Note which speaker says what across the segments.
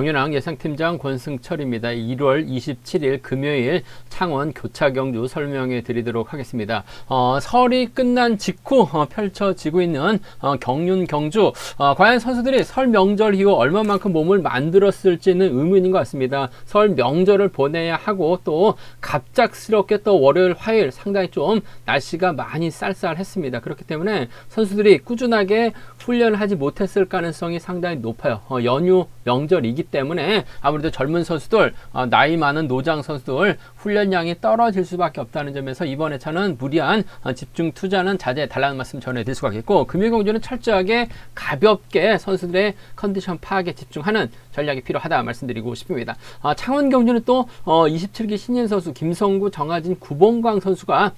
Speaker 1: 정현왕 예상팀장 권승철입니다. 1월 27일 금요일 창원 교차경주 설명해 드리도록 하겠습니다. 설이 끝난 직후 펼쳐지고 있는 경륜 경주. 과연 선수들이 설 명절 이후 얼마만큼 몸을 만들었을지는 의문인 것 같습니다. 설 명절을 보내야 하고 또 갑작스럽게 또 월요일 화요일 상당히 좀 날씨가 많이 쌀쌀했습니다. 그렇기 때문에 선수들이 꾸준하게 훈련을 하지 못했을 가능성이 상당히 높아요. 연휴 명절이기 때문에 아무래도 젊은 선수들, 나이 많은 노장 선수들 훈련량이 떨어질 수밖에 없다는 점에서 이번 회차는 무리한 집중 투자는 자제해달라는 말씀 전해드릴 수가 있겠고, 금요경주는 철저하게 가볍게 선수들의 컨디션 파악에 집중하는 전략이 필요하다 말씀드리고 싶습니다. 창원 경주는 또 27기 신인 선수 김성구, 정하진, 구봉광 선수가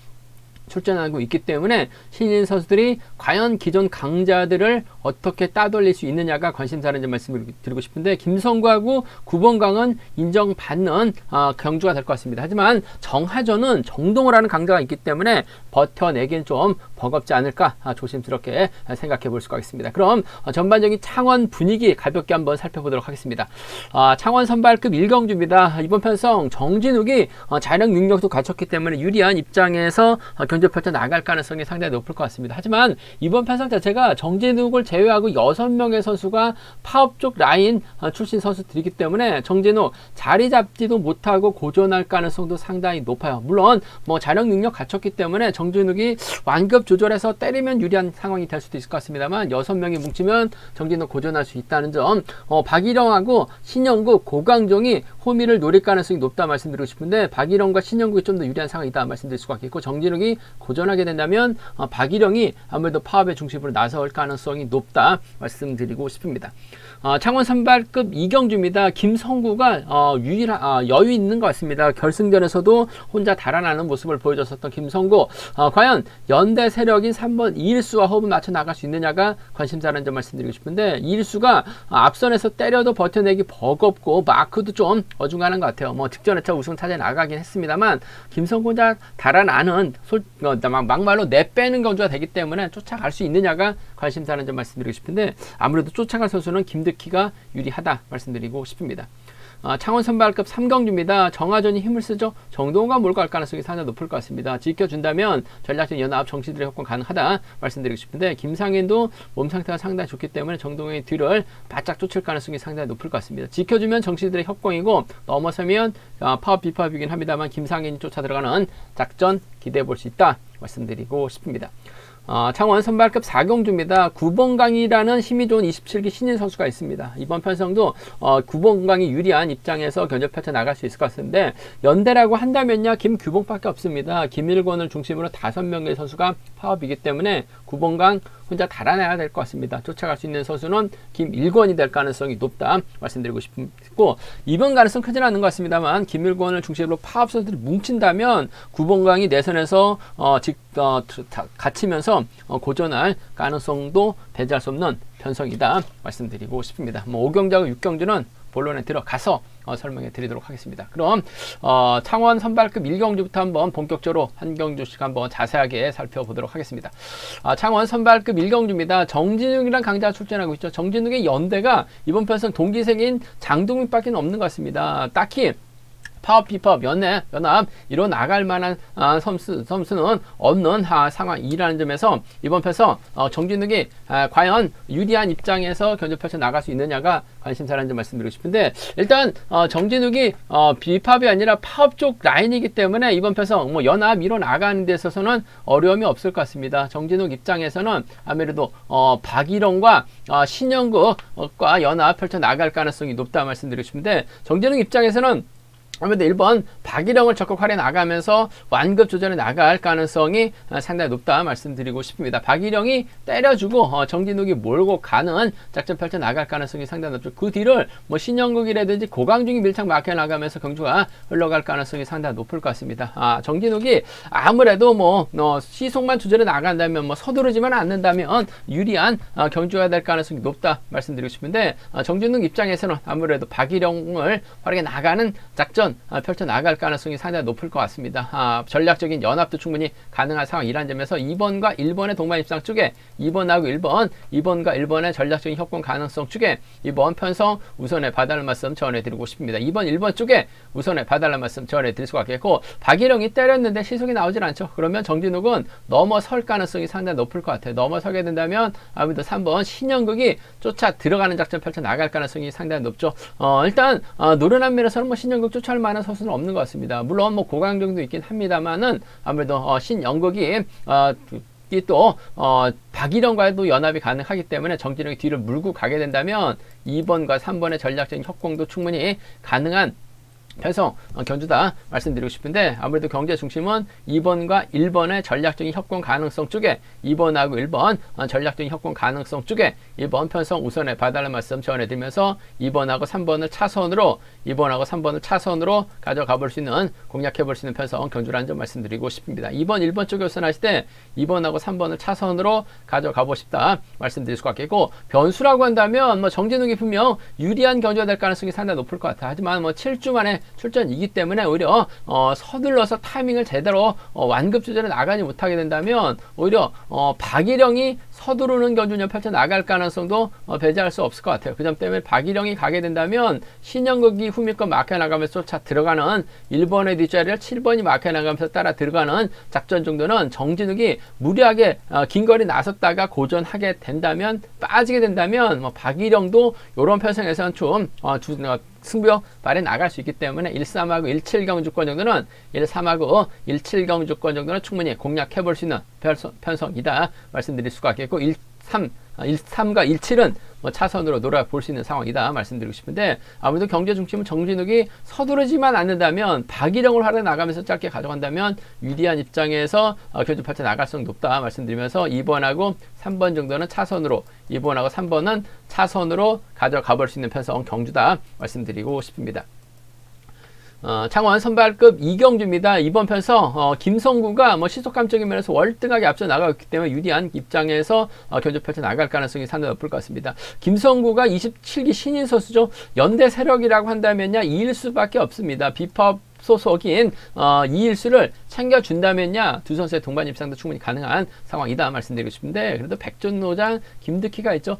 Speaker 1: 출전하고 있기 때문에 신인 선수들이 과연 기존 강자들을 어떻게 따돌릴 수 있느냐가 관심사라는 말씀을 드리고 싶은데, 김성구하고 구봉강은 인정받는 경주가 될 것 같습니다. 하지만 정하전은 정동을 하는 강자가 있기 때문에 버텨내기는 좀 버겁지 않을까 조심스럽게 생각해 볼 수가 있습니다. 그럼 전반적인 창원 분위기 가볍게 한번 살펴보도록 하겠습니다. 창원 선발급 1경주입니다. 이번 편성 정진욱이 자력 능력도 갖췄기 때문에 유리한 입장에서 경주 펼쳐 나갈 가능성이 상당히 높을 것 같습니다. 하지만 이번 편성 자체가 정진욱을 제외하고 6명의 선수가 파업 쪽 라인 출신 선수들이기 때문에 정진욱 자리 잡지도 못하고 고전할 가능성도 상당히 높아요. 물론 뭐 자력 능력 갖췄기 때문에 정진욱이 완급 조절해서 때리면 유리한 상황이 될 수도 있을 것 같습니다만 6명이 뭉치면 정진욱 고전할 수 있다는 점, 박일영하고 신영구, 고강정이 호미를 노릴 가능성이 높다 말씀드리고 싶은데, 박일영과 신영구가 좀 더 유리한 상황이다 말씀드릴 수가 있겠고, 정진욱이 고전하게 된다면 박일영이 아무래도 파업의 중심으로 나설 가능성이 높다 말씀드리고 싶습니다. 창원 선발급 2경주입니다. 김성구가 여유 있는 것 같습니다. 결승전에서도 혼자 달아나는 모습을 보여줬었던 김성구, 과연 연대 세력인 3번 이일수와 호흡을 맞춰 나갈 수 있느냐가 관심사라는 점 말씀드리고 싶은데, 이일수가 앞선에서 때려도 버텨내기 버겁고 마크도 좀 어중간한 것 같아요. 뭐 직전 회차 우승 차지해 나가긴 했습니다만 김성구 혼자 달아나는 막말로 내빼는 경주가 되기 때문에 쫓아갈 수 있느냐가 관심사라는 점 말씀드리고 싶은데, 아무래도 쫓아갈 선수는 김득희가 유리하다 말씀드리고 싶습니다. 창원 선발급 3경주입니다. 정하전이 힘을 쓰죠. 정동호가 몰고 갈 가능성이 상당히 높을 것 같습니다. 지켜준다면 전략적 연합 정치들의 협공 가능하다 말씀드리고 싶은데, 김상현도 몸 상태가 상당히 좋기 때문에 정동호의 뒤를 바짝 쫓을 가능성이 상당히 높을 것 같습니다. 지켜주면 정치들의 협공이고 넘어서면 파업 비파업이긴 합니다만 김상현이 쫓아 들어가는 작전 기대해 볼 수 있다 말씀드리고 싶습니다. 창원 선발급 4경주입니다. 구봉강이라는 힘이 좋은 27기 신인 선수가 있습니다. 이번 편성도 구봉강이 유리한 입장에서 견적 펼쳐 나갈 수 있을 것 같은데, 연대라고 한다면야 김규봉밖에 없습니다. 김일권을 중심으로 5명의 선수가 파업이기 때문에 구봉강 혼자 달아내야 될 것 같습니다. 쫓아갈 수 있는 선수는 김일권이 될 가능성이 높다 말씀드리고 싶고, 이번 가능성 크지는 않은 것 같습니다만 김일권을 중심으로 파업 선수들이 뭉친다면 구봉강이 내선에서 갇히면서 고전할 가능성도 배제할 수 없는 편성이다 말씀드리고 싶습니다. 5경주하고 6경주는 본론에 들어가서 설명해 드리도록 하겠습니다. 그럼 창원 선발급 1경주부터 한번 본격적으로 한 경주씩 한번 자세하게 살펴보도록 하겠습니다. 창원 선발급 1경주입니다. 정진욱이란 강자가 출전하고 있죠. 정진욱의 연대가 이번 편성 동기생인 장동민밖에 없는 것 같습니다. 딱히 파업, 비파업, 연합 이로 나갈 만한 선수는 없는 상황이라는 점에서 이번 편성 정진욱이 과연 유리한 입장에서 견적 펼쳐 나갈 수 있느냐가 관심사라는 점 말씀드리고 싶은데, 일단 정진욱이 비파업이 아니라 파업 쪽 라인이기 때문에 이번 편성 연합 이로 나가는 데 있어서는 어려움이 없을 것 같습니다. 정진욱 입장에서는 아무래도 박일영과 신영구과 연합 펼쳐 나갈 가능성이 높다 말씀드리고 싶은데, 정진욱 입장에서는 아무래도 1번 박일영을 적극 활용해 나가면서 완급 조절해 나갈 가능성이 상당히 높다 말씀드리고 싶습니다. 박일영이 때려주고 정진욱이 몰고 가는 작전 펼쳐 나갈 가능성이 상당히 높죠. 그 뒤를 신영국이라든지 고강중이 밀착 막혀 나가면서 경주가 흘러갈 가능성이 상당히 높을 것 같습니다. 정진욱이 아무래도 시속만 조절해 나간다면 서두르지만 않는다면 유리한 경주가 될 가능성이 높다 말씀드리고 싶은데, 정진욱 입장에서는 아무래도 박일영을 활용해 나가는 작전 작전 펼쳐 나갈 가능성이 상당히 높을 것 같습니다. 전략적인 연합도 충분히 가능한 상황이란 점에서 2번과 1번의 동반 입장 쪽에 2번하고 2번과 1번의 전략적인 협공 가능성 쪽에 이번 편성 우선에 봐달라는 말씀 전해드리고 싶습니다. 2번, 1번 쪽에 우선에 봐달라는 말씀 전해드릴 수가 있겠고, 박일영이 때렸는데 시속이 나오질 않죠. 그러면 정진욱은 넘어설 가능성이 상당히 높을 것 같아요. 넘어서게 된다면 아무래도 3번 신영극이 쫓아 들어가는 작전 펼쳐 나갈 가능성이 상당히 높죠. 일단 노련한 면에서는 뭐 신영극 쫓아올 만한 선수는 없는 것 같습니다. 물론 뭐 고강정도 있긴 합니다만은 아무래도 신영극이 또 박일영과도 연합이 가능하기 때문에 정진욱이 뒤를 물고 가게 된다면 2번과 3번의 전략적인 협공도 충분히 가능한 편성 견주다 말씀드리고 싶은데, 아무래도 경제 중심은 2번과 1번의 전략적인 협공 가능성 쪽에 2번하고 1번 전략적인 협공 가능성 쪽에 1번 편성 우선에 봐달라는 말씀 전해드리면서 2번하고 3번을 차선으로 가져가 볼 수 있는, 공략해 볼 수 있는 편성 견주라는 점 말씀드리고 싶습니다. 2번, 1번 쪽에 우선하실 때 2번하고 3번을 차선으로 가져가고 싶다 말씀드릴 수가 있겠고, 변수라고 한다면 뭐 정진욱이 분명 유리한 견주가 될 가능성이 상당히 높을 것 같아. 하지만 뭐 7주 만에 출전이기 때문에 오히려 서둘러서 타이밍을 제대로 완급 조절에 나가지 못하게 된다면 오히려 박일영이 서두르는 견주를 펼쳐 나갈 가능성도 배제할 수 없을 것 같아요. 그 점 때문에 박일영이 가게 된다면 신영극이 후미권 막혀 나가면서 쫓아 들어가는 1번의 뒷자리를 7번이 막혀 나가면서 따라 들어가는 작전 정도는 정진욱이 무리하게 긴 거리 나섰다가 고전하게 된다면, 빠지게 된다면 뭐 박일영도 이런 편성에서는 좀 승부욕 발에 나갈 수 있기 때문에 1-3하고 1-7경주권 정도는 1-3하고 1-7경주권 정도는 충분히 공략해 볼 수 있는 편성이다 말씀드릴 수가 있겠고, 1-3과 1-7은 뭐 차선으로 놀아볼 수 있는 상황이다 말씀드리고 싶은데, 아무래도 경제 중심은 정진욱이 서두르지만 않는다면 박일영을 활용해 나가면서 짧게 가져간다면 유리한 입장에서 견주 펼쳐 나갈 수는 높다 말씀드리면서 2번하고 3번 정도는 차선으로, 2번하고 3번은 차선으로 가져가 볼 수 있는 편성 경주다 말씀드리고 싶습니다. 창원 선발급 이경주입니다. 이번 편성 김성구가 뭐 시속감적인 면에서 월등하게 앞서 나가기 때문에 유리한 입장에서 견주 펼쳐 나갈 가능성이 상당히 높을 것 같습니다. 김성구가 27기 신인 선수죠. 연대 세력이라고 한다면야 이길 수밖에 없습니다. 비법 소속인 이일수를 챙겨준다면야 두 선수의 동반 입상도 충분히 가능한 상황이다 말씀드리고 싶은데, 그래도 백전노장 김득희가 있죠.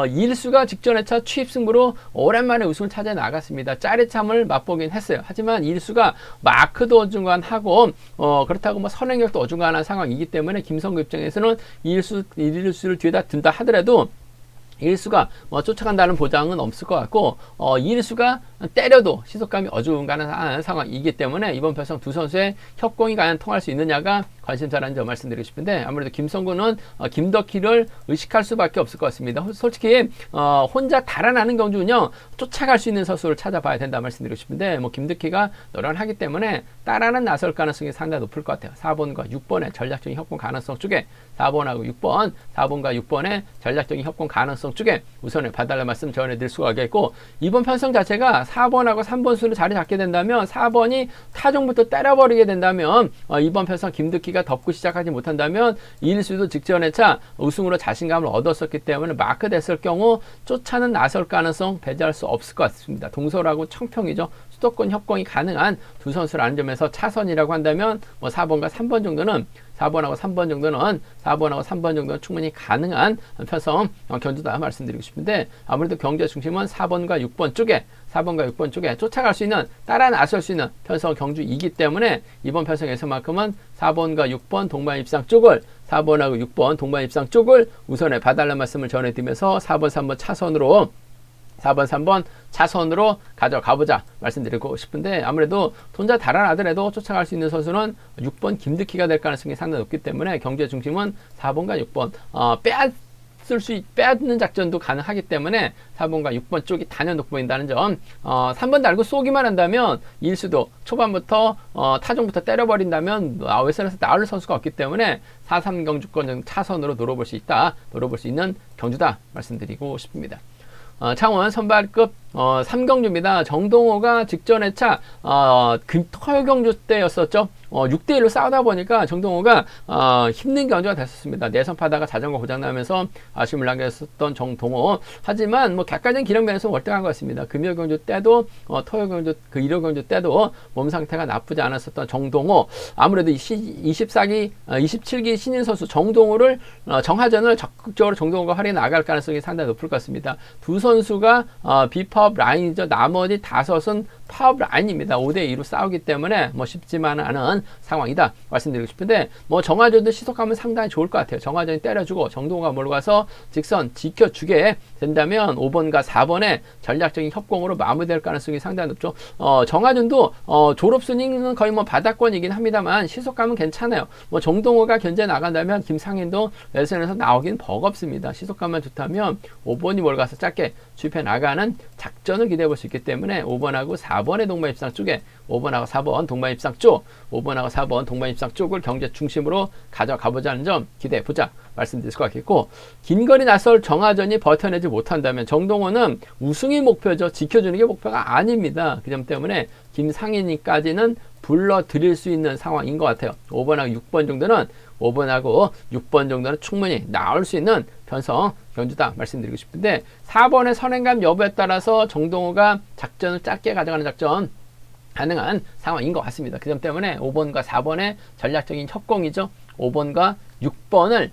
Speaker 1: 이일수가 직전 회차 취입 승부로 오랜만에 우승을 차지해 나갔습니다. 짜릿함을 맛보긴 했어요. 하지만 이일수가 마크도 어중간하고 그렇다고 뭐 선행력도 어중간한 상황이기 때문에 김성구 입장에서는 이일수를 뒤에다 둔다 하더라도 이일수가 뭐 쫓아간다는 보장은 없을 것 같고, 이일수가 때려도 시속감이 어중간한 상황이기 때문에 이번 편성 두 선수의 협공이 과연 통할 수 있느냐가 관심사라는 점 말씀드리고 싶은데, 아무래도 김성구는 김덕희를 의식할 수밖에 없을 것 같습니다. 솔직히 혼자 달아나는 경주는요 쫓아갈 수 있는 선수를 찾아봐야 된다 말씀드리고 싶은데, 뭐 김덕희가 노련하기 때문에 따라는 나설 가능성이 상당히 높을 것 같아요. 4번과 6번의 전략적인 협공 가능성 쪽에 4번과 6번의 전략적인 협공 가능성 쪽에 우선을 봐달라는 말씀 전해드릴 수가 있겠고, 이번 편성 자체가 4번하고 3번 수를 자리 잡게 된다면 4번이 타종부터 때려버리게 된다면 이번 편성 김득희가 덮고 시작하지 못한다면 이일수도 직전에 차 우승으로 자신감을 얻었었기 때문에 마크 됐을 경우 쫓아는 나설 가능성 배제할 수 없을 것 같습니다. 동서라고 청평이죠. 수도권 협공이 가능한 두 선수라는 점에서 차선이라고 한다면 뭐 4번과 3번 정도는 4번하고 3번 정도는 충분히 가능한 편성 견주다 말씀드리고 싶은데, 아무래도 경제 중심은 4번과 6번 쪽에 쫓아갈 수 있는, 따라 나설 수 있는 편성 경주이기 때문에 이번 편성에서만큼은 4번과 6번 동반 입상 쪽을 4번하고 6번 동반 입상 쪽을 우선에 봐달라는 말씀을 전해드리면서 4번, 3번 차선으로 4번, 3번 차선으로 가져가보자 말씀드리고 싶은데, 아무래도 혼자 달아나더라도 쫓아갈 수 있는 선수는 6번 김득희가 될 가능성이 상당히 높기 때문에 경제 중심은 4번과 6번 빼앗는 작전도 가능하기 때문에 4번과 6번 쪽이 단연 높아 보인다는 점, 3번 달고 쏘기만 한다면 이일수도 초반부터 타종부터 때려버린다면 외선에서 나올 선수가 없기 때문에 4-3 경주권 차선으로 노려볼 수 있는 경주다 말씀드리고 싶습니다. 창원 선발급 3경주입니다. 정동호가 직전 회차 토요경주 때였었죠. 6대1로 싸우다 보니까 정동호가 힘든 경주가 됐었습니다. 내선파다가 자전거 고장나면서 아쉬움을 남겼었던 정동호. 하지만 뭐 객관적인 기록 면에서 월등한 것 같습니다. 금요 경주 때도 토요 경주 그 일요 경주 때도 몸 상태가 나쁘지 않았었던 정동호. 아무래도 27기 신인 선수 정동호를 정하전을 적극적으로 정동호가 활용해 나갈 가능성이 상당히 높을 것 같습니다. 두 선수가 비파업 라인이죠. 나머지 5은 파업 라인입니다. 5대2로 싸우기 때문에 뭐 쉽지만 않은 상황이다 말씀드리고 싶은데, 뭐 정하전도 시속하면 상당히 좋을 것 같아요. 정하전이 때려주고 정동호가 몰고 가서 직선 지켜주게 된다면 5번과 4번의 전략적인 협공으로 마무리될 가능성이 상당히 높죠. 정하전도 졸업순위는 거의 뭐 바닥권이긴 합니다만 시속감은 괜찮아요. 뭐 정동호가 견제 나간다면 김상현도 레슨에서 나오긴 버겁습니다. 시속감만 좋다면 5번이 몰고 가서 짧게 주입해 나가는 작전을 기대해 볼 수 있기 때문에 5번하고 4번의 동반 입상 쪽에 5번하고 4번 동반 입상 쪽, 5번하고 4번 동반 입상 쪽을 경제 중심으로 가져가 보자는 점 기대해 보자 말씀드릴 것 같겠고, 긴거리 나설 정하전이 버텨내지 못한다면 정동호는 우승이 목표죠. 지켜주는 게 목표가 아닙니다. 그 점 때문에 김상인이까지는 불러들일 수 있는 상황인 것 같아요. 5번하고 6번 정도는 5번하고 6번 정도는 충분히 나올 수 있는 편성 경주다 말씀드리고 싶은데, 4번의 선행감 여부에 따라서 정동호가 작전을 짧게 가져가는 작전 가능한 상황인 것 같습니다. 그 점 때문에 5번과 4번의 전략적인 협공이죠. 5번과 6번을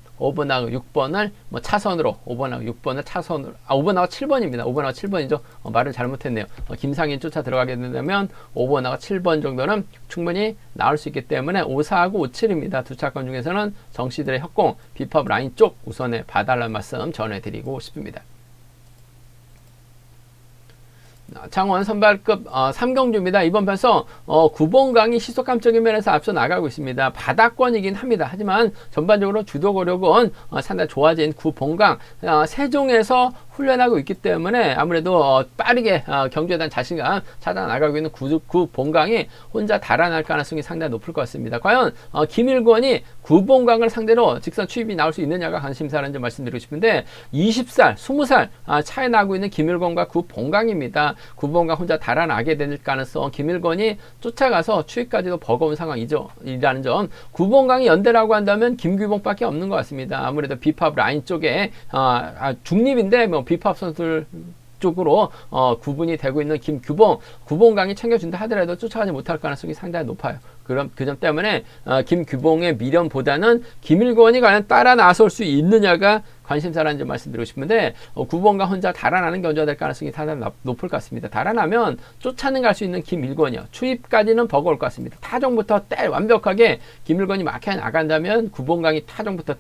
Speaker 1: 뭐 차선으로 5번하고 6번을 차선으로 5번하고 7번입니다. 5번하고 7번이죠. 말을 잘못했네요. 김상인 쫓아 들어가게 된다면 5번하고 7번 정도는 충분히 나올 수 있기 때문에 54하고 57입니다. 두 차권 중에서는 정씨들의 협공 비법 라인 쪽 우선에 봐달라는 말씀 전해드리고 싶습니다. 창원 선발급 3경주입니다. 이번 편성 구봉강이 시속감적인 면에서 앞서 나가고 있습니다. 바닥권이긴 합니다. 하지만 전반적으로 주도 거력은 상당히 좋아진 구봉강, 세종에서 훈련하고 있기 때문에 아무래도 빠르게 경주에 대한 자신감 찾아 나가고 있는 구봉강이 혼자 달아날 가능성이 상당히 높을 것 같습니다. 과연 김일권이 구봉강을 상대로 직선 추입이 나올 수 있느냐가 관심사라는 점 말씀드리고 싶은데, 20살, 20살 차이 나고 있는 김일권과 구봉강입니다. 구봉강 혼자 달아나게 될 가능성, 김일권이 쫓아가서 추입까지도 버거운 상황이죠. 이라는 점. 구봉강이 연대라고 한다면 김규봉밖에 없는 것 같습니다. 아무래도 비팝 라인 쪽에 중립인데 뭐 비팝 선수들 쪽으로 구분이 되고 있는 구봉강이 챙겨준다 하더라도 쫓아가지 못할 가능성이 상당히 높아요. 그럼 그 점 때문에 김규봉의 미련보다는 김일권이 과연 따라 나설 수 있느냐가 관심사라는 점 말씀드리고 싶은데, 구봉강 혼자 달아나는 견주가 될 가능성이 상당히 높을 것 같습니다. 달아나면 쫓아는 갈 수 있는 김일권이요. 추입까지는 버거울 것 같습니다. 타종부터 완벽하게 김일권이 막혀 나간다면, 구봉강이 타종부터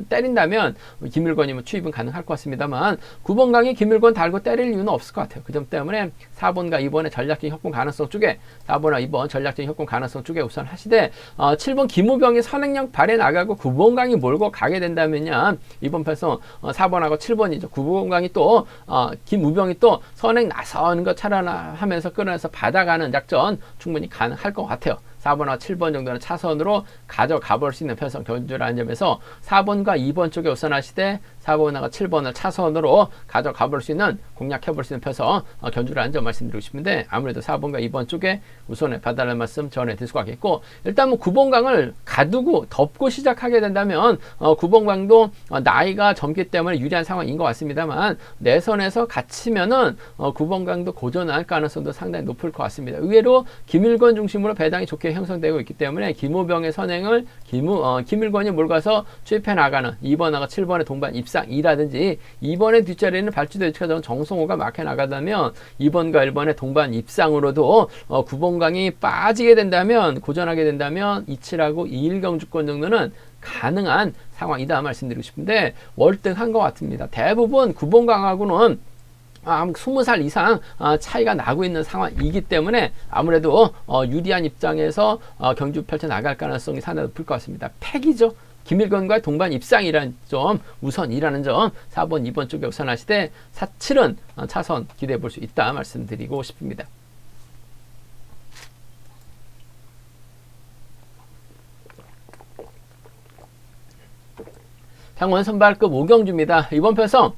Speaker 1: 때린다면 김일권이 뭐 추입은 가능할 것 같습니다만, 구봉강이 김일권 달고 때릴 이유는 없을 것 같아요. 그 점 때문에 4번과 2번의 전략적인 협공 가능성 쪽에 4번과 2번 전략적인 협공 가능성 쪽에 우선 하시되, 7번 김우병이 선행력 발에 나가고 구봉강이 몰고 가게 된다면요, 이번 편성 4번하고 7번이죠. 구봉강이 또 김우병이 또 선행 나서는 거 차단하면서 끌어내서 받아가는 작전 충분히 가능할 것 같아요. 4번과 7번 정도는 차선으로 가져가 볼 수 있는 편성 견주라는 점에서 4번과 2번 쪽에 우선 하시되 4번과 7번을 차선으로 가져가 볼 수 있는, 공략해 볼 수 있는 편성 견주라는 점 말씀드리고 싶은데, 아무래도 4번과 2번 쪽에 우선에 봐달라는 말씀 전해드릴 수가 있겠고, 일단 뭐 구봉강을 가두고 덮고 시작하게 된다면 구봉강도 나이가 젊기 때문에 유리한 상황인 것 같습니다만, 내선에서 갇히면은 구봉강도 고전할 가능성도 상당히 높을 것 같습니다. 의외로 김일권 중심으로 배당이 좋게 형성되고 있기 때문에 김우병의 선행을 김일권이 몰가서 추입해 나가는 2번하고 7번의 동반 입상이라든지, 2번의 뒷자리는 발주대 위치가 정성호가 막혀 나가다면 2번과 1번의 동반 입상으로도 구봉강이 빠지게 된다면, 고전하게 된다면 27하고 2일경주권 정도는 가능한 상황이다 말씀드리고 싶은데, 월등한 것 같습니다. 대부분 구봉강하고는 20살 이상 차이가 나고 있는 상황이기 때문에 아무래도 유리한 입장에서 경주 펼쳐 나갈 가능성이 상당히 높을 것 같습니다. 패기죠. 김일권과의 동반 입상이라는 점 우선이라는 점 4번, 2번 쪽에 우선하시되 4, 7은 차선 기대해 볼 수 있다 말씀드리고 싶습니다. 창원 선발급 5경주입니다. 이번 편성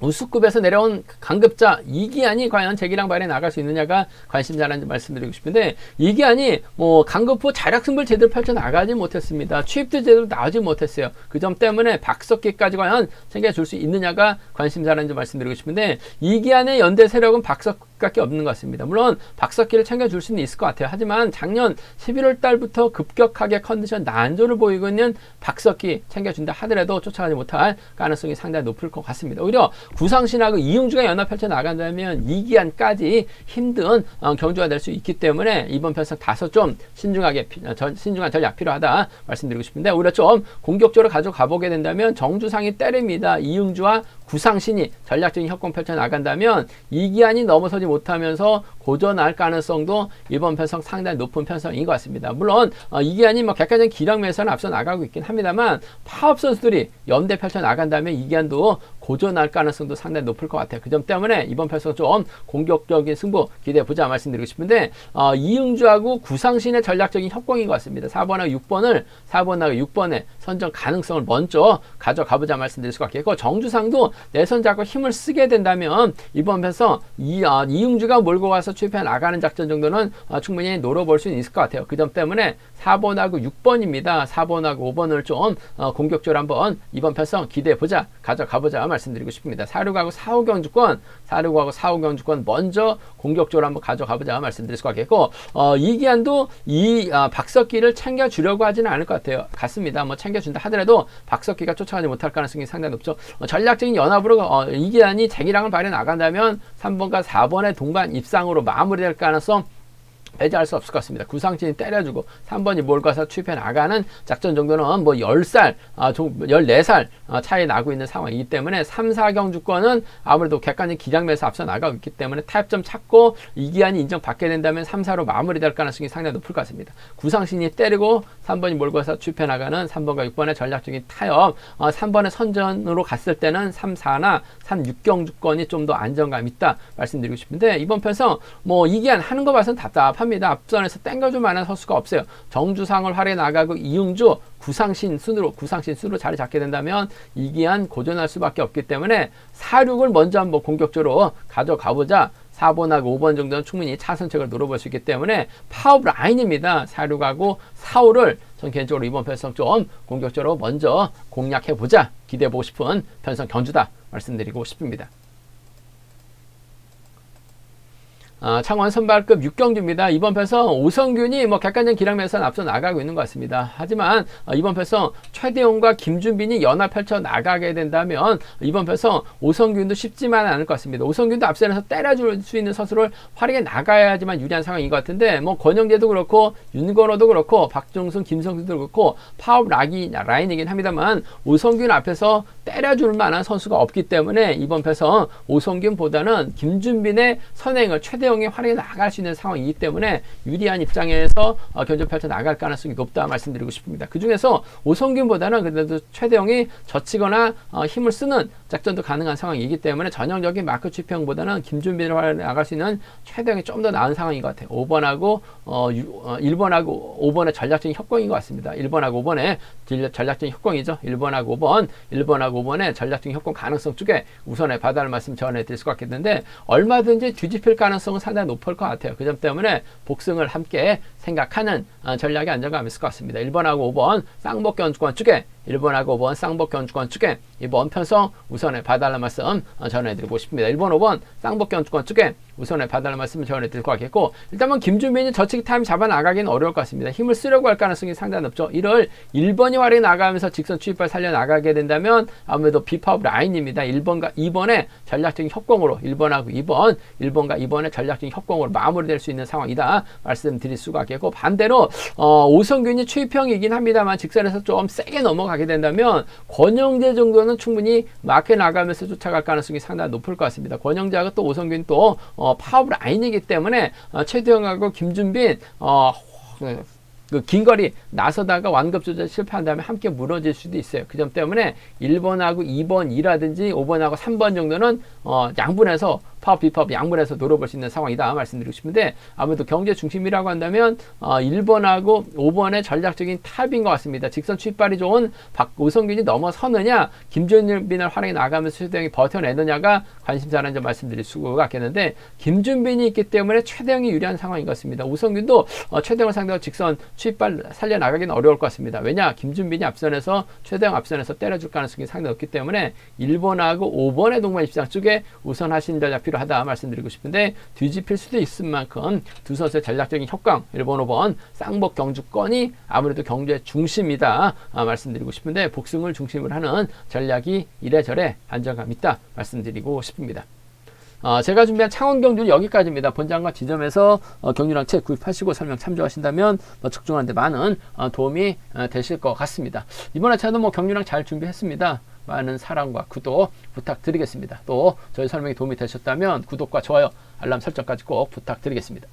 Speaker 1: 우수급에서 내려온 강급자 이기안이 과연 재기랑 발에 나갈 수 있느냐가 관심사라는 말씀드리고 싶은데, 이기안이 뭐 강급 후 자력승부를 제대로 펼쳐 나가지 못했습니다. 취입도 제대로 나오지 못했어요. 그 점 때문에 박석기까지 과연 챙겨줄 수 있느냐가 관심사라는 말씀드리고 싶은데, 이기안의 연대 세력은 박석기밖에 없는 것 같습니다. 물론 박석기를 챙겨줄 수는 있을 것 같아요. 하지만 작년 11월 달부터 급격하게 컨디션 난조를 보이고 있는 박석기 챙겨준다 하더라도 쫓아가지 못할 가능성이 상당히 높을 것 같습니다. 오히려 구상신하고 이응주가 연합 펼쳐 나간다면 이기안까지 힘든 경주가 될 수 있기 때문에 이번 편성 다소 좀 신중한 전략 필요하다 말씀드리고 싶은데, 오히려 좀 공격적으로 가져가 보게 된다면 정주상이 때립니다. 이응주와 구상신이 전략적인 협공 펼쳐 나간다면 이기안이 넘어서지 못하면서 고전할 가능성도 이번 편성 상당히 높은 편성인 것 같습니다. 물론 이기안이 뭐 객관적인 기량면에서는 앞서 나가고 있긴 합니다만, 파업 선수들이 연대 펼쳐 나간다면 이기안도 고전할 가능성도 상당히 높을 것 같아요. 그 점 때문에 이번 편성 좀 공격적인 승부 기대해 보자 말씀드리고 싶은데, 이응주하고 구상신의 전략적인 협공인 것 같습니다. 4번하고 6번의 선정 가능성을 먼저 가져가 보자 말씀드릴 수가 있겠고, 정주상도 내선 잡고 힘을 쓰게 된다면 이번 편성 이응주가 몰고 가서 추입해 나가는 작전 정도는 충분히 노려볼 수 있을 것 같아요. 그 점 때문에 4번하고 6번입니다. 4번하고 5번을 좀 공격적으로 한번 이번 편성 기대해 보자, 가져가 보자 말씀드리고 싶습니다. 4륙하고 4호 경주권 먼저 공격적으로 한번 가져가 보자 말씀드릴 수가 있겠고, 이기안도 박석기를 챙겨주려고 하지는 않을 것 같습니다. 뭐 챙겨준다 하더라도 박석기가 쫓아가지 못할 가능성이 상당히 높죠. 전략적인 연합으로 이기안이 재기량을 발휘해 나간다면 3번과 4번의 동반 입상으로 마무리될 가능성 배제할 수 없을 것 같습니다. 구상진이 때려주고 3번이 몰고 가서 추입해 나가는 작전 정도는 뭐 10살, 14살 차이 나고 있는 상황이기 때문에 3, 4경주권은 아무래도 객관적인 기량면에서 앞서 나가고 있기 때문에 타협점 찾고 이기안이 인정받게 된다면 3, 4로 마무리될 가능성이 상당히 높을 것 같습니다. 구상신이 때리고 3번이 몰고 가서 추입해 나가는 3번과 6번의 전략적인 타협, 3번의 선전으로 갔을 때는 3, 4나 3, 6경주권이 좀 더 안정감 있다 말씀드리고 싶은데, 이번 편성 뭐 이기안 하는 거 봐서는 답답합니다. 앞선에서 땡겨줄 만한 선수가 없어요. 정주상을 활용해 나가고 이응주, 구상신 순으로 자리 잡게 된다면 이기안 고전할 수밖에 없기 때문에 4, 6을 먼저 한번 공격적으로 가져가보자. 4번하고 5번 정도는 충분히 차선책을 노려볼 수 있기 때문에 파업 라인입니다. 4, 6하고 4, 5를 전 개인적으로 이번 편성 좀 공격적으로 먼저 공략해보자, 기대해보고 싶은 편성 경주다 말씀드리고 싶습니다. 창원 선발급 6경주입니다. 이번 편성 오성균이 뭐 객관적인 기량면에서는 앞서 나가고 있는 것 같습니다. 하지만 이번 편성 최대용과 김준빈이 연합 펼쳐 나가게 된다면 이번 편성 오성균도 쉽지만은 않을 것 같습니다. 오성균도 앞선에서 때려줄 수 있는 선수를 활용해 나가야지만 유리한 상황인 것 같은데, 뭐 권영재도 그렇고 윤건호도 그렇고 박종순, 김성수도 그렇고 파업 라인이긴 합니다만 오성균 앞에서 때려줄 만한 선수가 없기 때문에 이번 편성 오성균보다는 김준빈의 선행을 최대용 활용해 나갈 수 있는 상황이기 때문에 유리한 입장에서 견제 펼쳐 나갈 가능성이 높다 말씀드리고 싶습니다. 그 중에서 오성균보다는 그래도 최대용이 젖히거나 힘을 쓰는 작전도 가능한 상황이기 때문에 전형적인 마크 취평보다는 김준빈을 활용해 나갈 수 있는 최대용이 좀 더 나은 상황인 것 같아요. 1번하고 5번의 전략적인 협공인 것 같습니다. 1번하고 5번의 전략적인 협공이죠. 1번하고 5번의 전략적인 협공 가능성 쪽에 우선에 봐달라는 말씀 전해드릴 수가 있겠는데, 얼마든지 뒤집힐 가능성은 상당히 높을 것 같아요. 그 점 때문에 복승을 함께 생각하는 전략의 안정감이 있을 것 같습니다. 1번하고 5번 쌍복 견주권 쪽에 1번하고 5번 쌍복 견주권 쪽에 이번 편성 우선에 봐달라는 말씀 전해드리고 싶습니다. 1번, 5번 쌍복 견주권 쪽에 우선에 봐달라는 말씀 전해드릴 것 같겠고, 일단은 김준빈이 저치기 타임 잡아 나가기는 어려울 것 같습니다. 힘을 쓰려고 할 가능성이 상당히 높죠. 이를 1번이 활용해 나가면서 직선 추입발 살려 나가게 된다면 아무래도 비파업 라인입니다. 1번과 2번의 전략적인 협공으로 1번과 2번의 전략적인 협공으로 마무리될 수 있는 상황이다 말씀드릴 수가 있겠고, 반대로 오성균이 추입형이긴 합니다만 직선에서 좀 세게 넘어가게 된다면 권영재 정도는 충분히 마크에 나가면서 쫓아갈 가능성이 상당히 높을 것 같습니다. 권영재하고 또 오성균 또 파업 라인이기 때문에 최대형하고 김준빈 그 긴거리 나서다가 완급 조절 실패한 다음에 함께 무너질 수도 있어요. 그 점 때문에 1번하고 2번이라든지 5번하고 3번 정도는 양분해서 파업, 비파업 양분해서 노려볼 수 있는 상황이다 말씀드리고 싶은데 아무래도 경제 중심이라고 한다면 1번하고 5번의 전략적인 탑인 것 같습니다. 직선 출발이 좋은 오성균이 넘어서느냐 김준빈을 활용해 나가면서 최대형이 버텨내느냐가 관심사라는 점 말씀드릴 수가 있겠는데 김준빈이 있기 때문에 최대형이 유리한 상황인 것 같습니다. 오성균도 최대형을 상대로 직선 출발 살려나가기는 어려울 것 같습니다. 왜냐 김준빈이 앞선에서 최대형 앞선에서 때려줄 가능성이 상당히 없기 때문에 1번하고 5번의 동반 입장 쪽에 우선 하시는 전략 필요하다 말씀드리고 싶은데 뒤집힐 수도 있을 만큼 두 선수의 전략적인 협강 1번, 5번 쌍복 경주권이 아무래도 경주의 중심이다 말씀드리고 싶은데 복승을 중심으로 하는 전략이 이래저래 안정감 있다 말씀드리고 싶습니다. 제가 준비한 창원 경주는 여기까지입니다. 본장과 지점에서 경주랑 책 구입하시고 설명 참조하신다면 적중하는데 많은 도움이 되실 것 같습니다. 이번 회차도 경주랑 잘 준비했습니다. 많은 사랑과 구독 부탁드리겠습니다. 또 저희 설명이 도움이 되셨다면 구독과 좋아요, 알람 설정까지 꼭 부탁드리겠습니다.